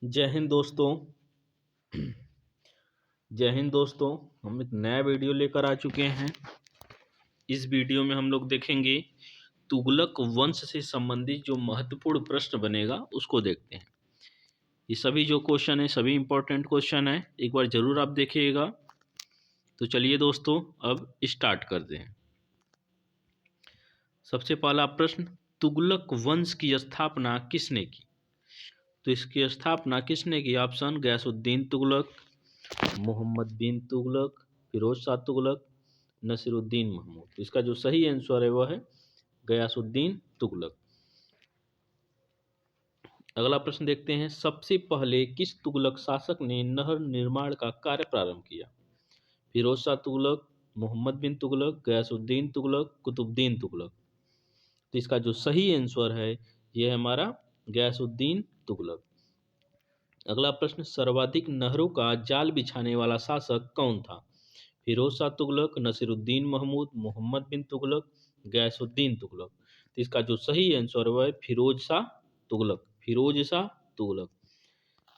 जय हिंद दोस्तों। जय हिंद दोस्तों। हम एक नया वीडियो लेकर आ चुके हैं। इस वीडियो में हम लोग देखेंगे तुगलक वंश से संबंधित जो महत्वपूर्ण प्रश्न बनेगा उसको देखते हैं। ये सभी जो क्वेश्चन है सभी इंपॉर्टेंट क्वेश्चन है, एक बार जरूर आप देखिएगा। तो चलिए दोस्तों अब स्टार्ट करते हैं। सबसे पहला प्रश्न, तुगलक वंश की स्थापना किसने की? तो इसकी स्थापना किसने की? ऑप्शन गयासुद्दीन तुगलक, मोहम्मद बिन तुगलक, फिरोज शाह तुगलक, नसीरुद्दीन महमूद। इसका जो सही आंसर है वह है गयासुद्दीन तुगलक। अगला प्रश्न देखते हैं, सबसे पहले किस तुगलक शासक ने नहर निर्माण का कार्य प्रारंभ किया? फिरोज शाह तुगलक, मोहम्मद बिन तुगलक, गयासुद्दीन तुगलक, कुतुबुद्दीन तुगलक। तो इसका जो सही आंसर है यह है हमारा गयासुद्दीन तुगलक। अगला प्रश्न, सर्वाधिक नहरों का जाल बिछाने वाला शासक कौन था? फिरोज शाह तुगलक, नसीरुद्दीन महमूद, मोहम्मद बिन तुगलक, गयासुद्दीन तुगलक। तो इसका जो सही आंसर है वह है फिरोज शाह तुगलक। फिरोज शाह तुगलक।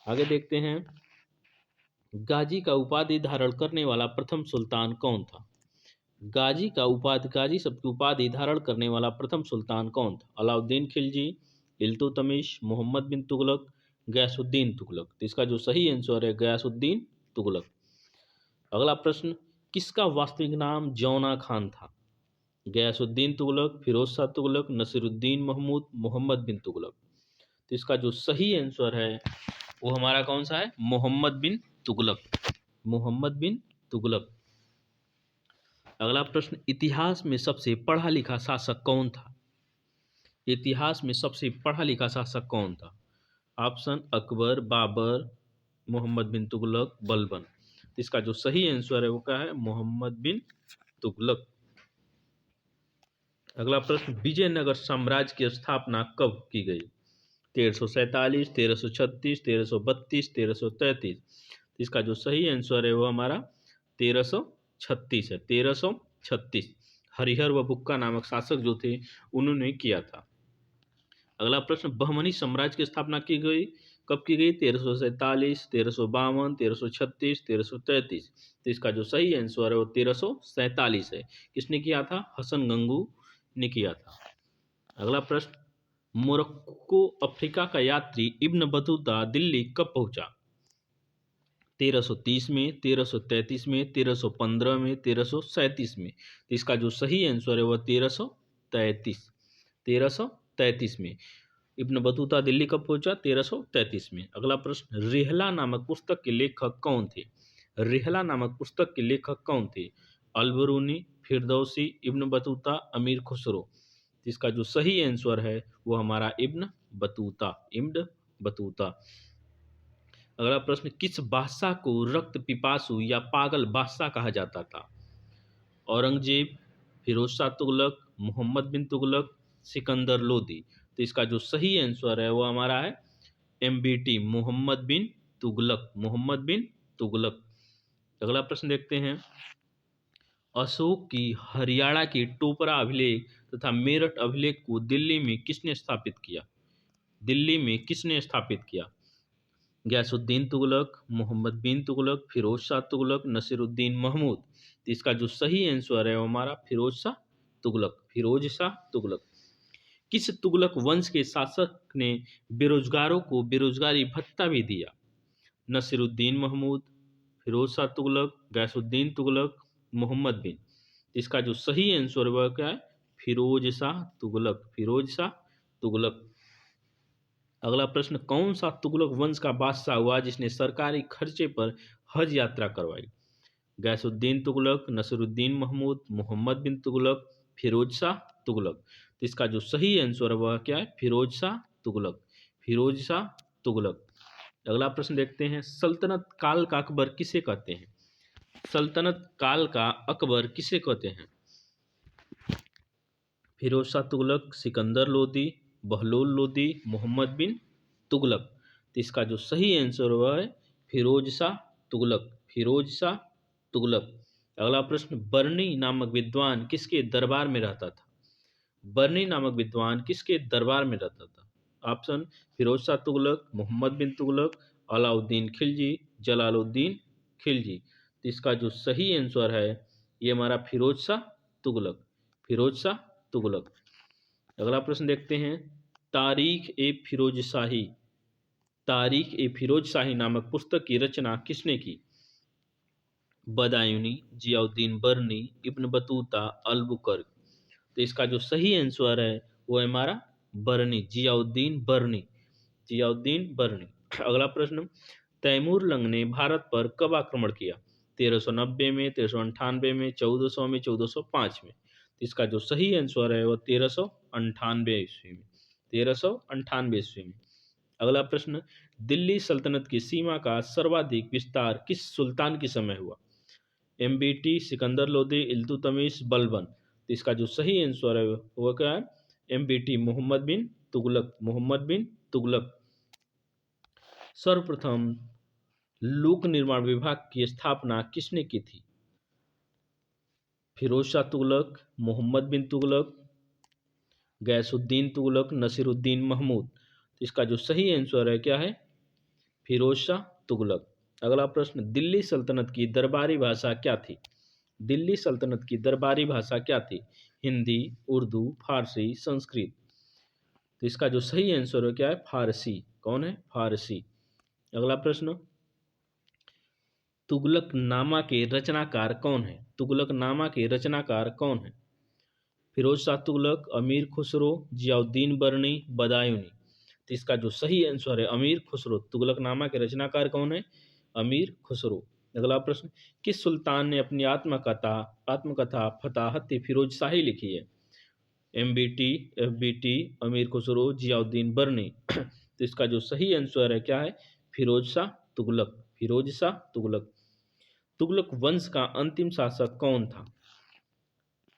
आगे देखते हैं, गाजी का उपाधि धारण करने वाला प्रथम सुल्तान कौन था? गाजी शब्द की उपाधि धारण करने वाला प्रथम सुल्तान कौन था? अलाउद्दीन खिलजी, इल्तुतमिश, मोहम्मद बिन तुगलक, गयासुद्दीन तुगलक। तो इसका जो सही आंसर है गयासुद्दीन तुगलक। अगला प्रश्न, किसका वास्तविक नाम जौना खान था? गयासुद्दीन तुगलक, फिरोज शाह तुगलक, नसीरुद्दीन महमूद, मोहम्मद बिन तुगलक। तो इसका जो सही आंसर है वो हमारा कौन सा है? मोहम्मद बिन तुगलक। मोहम्मद बिन तुगलक। अगला प्रश्न, इतिहास में सबसे पढ़ा लिखा शासक कौन था? इतिहास में सबसे पढ़ा लिखा शासक कौन था? ऑप्शन अकबर, बाबर, मोहम्मद बिन तुगलक, बलबन। तो इसका जो सही आंसर है वो क्या है? मोहम्मद बिन तुगलक। अगला प्रश्न, विजयनगर साम्राज्य की स्थापना कब की गई? 1347, 1336, 1332, 1333। इसका जो सही आंसर है वो हमारा 1336 है। 1336 हरिहर व बुक्का नामक शासक जो थे उन्होंने किया था। अगला प्रश्न, बहमनी साम्राज्य की स्थापना की गई कब की गई? 1347, 1352, 1336, 1333। तो इसका जो सही आंसर है वो 1347 है। किसने किया था? हसन गंगू ने किया था। अगला प्रश्न, मोरक्को अफ्रीका का यात्री इब्न बतूता दिल्ली कब पहुंचा? 1330 में, 1333 में, 1315 में, 1337 में। तो इसका जो सही आंसर है वह 1333। 1333 में इब्न बतूता दिल्ली कब पहुंचा? 1333 में। अगला प्रश्न, रिहला नामक पुस्तक के लेखक कौन थे? रिहला नामक पुस्तक के लेखक कौन थे? अलबरूनी, फिरदौसी, इब्न बतूता, अमीर खुसरो। इसका जो सही आंसर है वो हमारा इब्न बतूता। Ibn Battuta. अगला प्रश्न, किस बादशाह को रक्त पिपासु या पागल बादशाह कहा जाता था? औरंगजेब, फिरोज शाह तुगलक, मोहम्मद बिन तुगलक, सिकंदर लोदी। तो इसका जो सही आंसर है वो हमारा है MBT, मोहम्मद बिन तुगलक। मोहम्मद बिन तुगलक। अगला प्रश्न देखते हैं, अशोक की हरियाणा की टोपरा अभिलेख तथा मेरठ अभिलेख को दिल्ली में किसने स्थापित किया? दिल्ली में किसने स्थापित किया? गयासुद्दीन तुगलक, मोहम्मद बिन तुगलक, फिरोज शाह तुगलक, नसीरुद्दीन महमूद। तो इसका जो सही आंसर है वो हमारा फिरोज शाह तुगलक। फिरोज शाह तुगलक। किस तुगलक वंश के शासक ने बेरोजगारों को बेरोजगारी भत्ता भी दिया? नसीरुद्दीन महमूद, फिरोज शाह तुगलक, गयासुद्दीन तुगलक, मोहम्मद बिन। इसका जो सही आंसर वह क्या है? फिरोज शाह तुगलक। फिरोज शाह तुगलक। अगला प्रश्न, कौन सा तुगलक वंश का बादशाह हुआ जिसने सरकारी खर्चे पर हज यात्रा करवाई? गयासुद्दीन तुगलक, नसीरुद्दीन महमूद, मोहम्मद बिन तुगलक, फिरोज शाह तुगलक। तो इसका जो सही आंसर है वह क्या है? फिरोज शाह तुगलक। फिरोज शाह तुगलक। अगला प्रश्न देखते हैं, सल्तनत काल का अकबर किसे कहते हैं? सल्तनत काल का अकबर किसे कहते हैं? फिरोज शाह तुगलक, सिकंदर लोदी, बहलोल लोदी, मोहम्मद बिन तुगलक। तो इसका जो सही आंसर हुआ है फिरोज शाह तुगलक। फिरोज शाह तुगलक। अगला प्रश्न, बर्नी नामक विद्वान किसके दरबार में रहता था? बर्नी नामक विद्वान किसके दरबार में रहता था? ऑप्शन फिरोज शाह तुगलक, मोहम्मद बिन तुगलक, अलाउद्दीन खिलजी, जलालुद्दीन खिलजी। तो इसका जो सही आंसर है ये हमारा फिरोज शाह तुगलक, फिरोज शाह तुगलक। अगला प्रश्न देखते हैं, तारीख ए फिरोज शाही, तारीख ए फिरोज शाही नामक पुस्तक की रचना किसने की? बदायूनी, जियाउद्दीन बर्नी, इब्न बतूता, अलबुकर्क। तो इसका जो सही आंसर है वो है हमारा बर्नी, जियाउद्दीन बर्नी, जियाउद्दीन बर्नी। अगला प्रश्न, तैमूर लंग ने भारत पर कब आक्रमण किया? 1390 में, 1398 में, 1400 में, 1405 में। तो इसका जो सही आंसर है वो 1398 ईस्वी में, 1398 ईस्वी में। अगला प्रश्न, दिल्ली सल्तनत की सीमा का सर्वाधिक विस्तार किस सुल्तान के समय हुआ? एमबीटी, सिकंदर लोदी, इल्तुतमिश, बलबन। तो इसका जो सही आंसर है वो क्या है? एमबीटी, मोहम्मद बिन तुगलक, मोहम्मद बिन तुगलक। सर्वप्रथम लोक निर्माण विभाग की स्थापना किसने की थी? फिरोज शाह तुगलक, मोहम्मद बिन तुगलक, गैसुद्दीन तुगलक, नसीरुद्दीन महमूद। तो इसका जो सही आंसर है क्या है? फिरोज शाह तुगलक। अगला प्रश्न, दिल्ली सल्तनत की दरबारी भाषा क्या थी? दिल्ली सल्तनत की दरबारी भाषा क्या थी? हिंदी, उर्दू, फारसी, संस्कृत। तो इसका जो सही आंसर है क्या है? फारसी। कौन है? फारसी। अगला प्रश्न, तुगलकनामा के रचनाकार कौन है? तुगलकनामा के रचनाकार कौन है? फिरोज शाह तुगलक, अमीर खुसरो, जियाउद्दीन बर्नी, बदायूनी। तो इसका जो सही आंसर है अमीर खुसरो। तुगलकनामा के रचनाकार कौन है? अमीर खुसरो। अगला प्रश्न, किस सुल्तान ने अपनी आत्मकथा आत्मकथा फताहत फिरोज शाही लिखी है? एमबीटी, एफबीटी, अमीर खुसरो, जियाउद्दीन बर्नी। तो इसका जो सही आंसर है क्या है? फिरोज शाह तुगलक, फिरोज शाह तुगलक। तुगलक वंश का अंतिम शासक कौन था?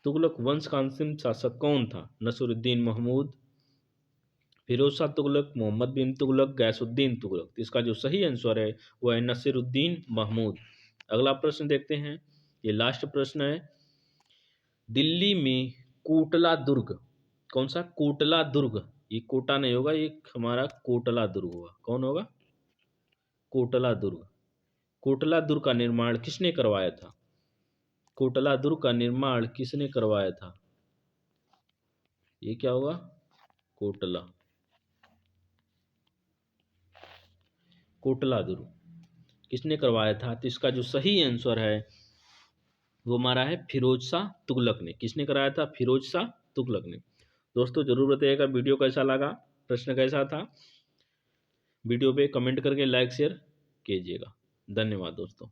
तुगलक वंश का अंतिम शासक कौन था? नसीरुद्दीन महमूद, फिरोज शाह तुगलक, मोहम्मद बिन तुगलक, गैसुद्दीन तुगलक। तो इसका जो सही आंसर है वो है नसीरुद्दीन महमूद। अगला प्रश्न देखते हैं, ये लास्ट प्रश्न है। दिल्ली में कोटला दुर्ग, कौन सा? कोटला दुर्ग, ये कोटा नहीं होगा, ये हमारा कोटला दुर्ग होगा। कौन होगा? कोटला दुर्ग। कोटला दुर्ग का निर्माण किसने करवाया था? कोटला दुर्ग का निर्माण किसने करवाया था? ये क्या होगा? कोटला, कोटला दुर्ग किसने करवाया था? तो इसका जो सही आंसर है वो हमारा है फिरोज शाह तुगलक ने। किसने कराया था? फिरोज शाह तुगलक ने। दोस्तों जरूर बताइएगा वीडियो कैसा लगा, प्रश्न कैसा था। वीडियो पे कमेंट करके लाइक शेयर कीजिएगा। धन्यवाद दोस्तों।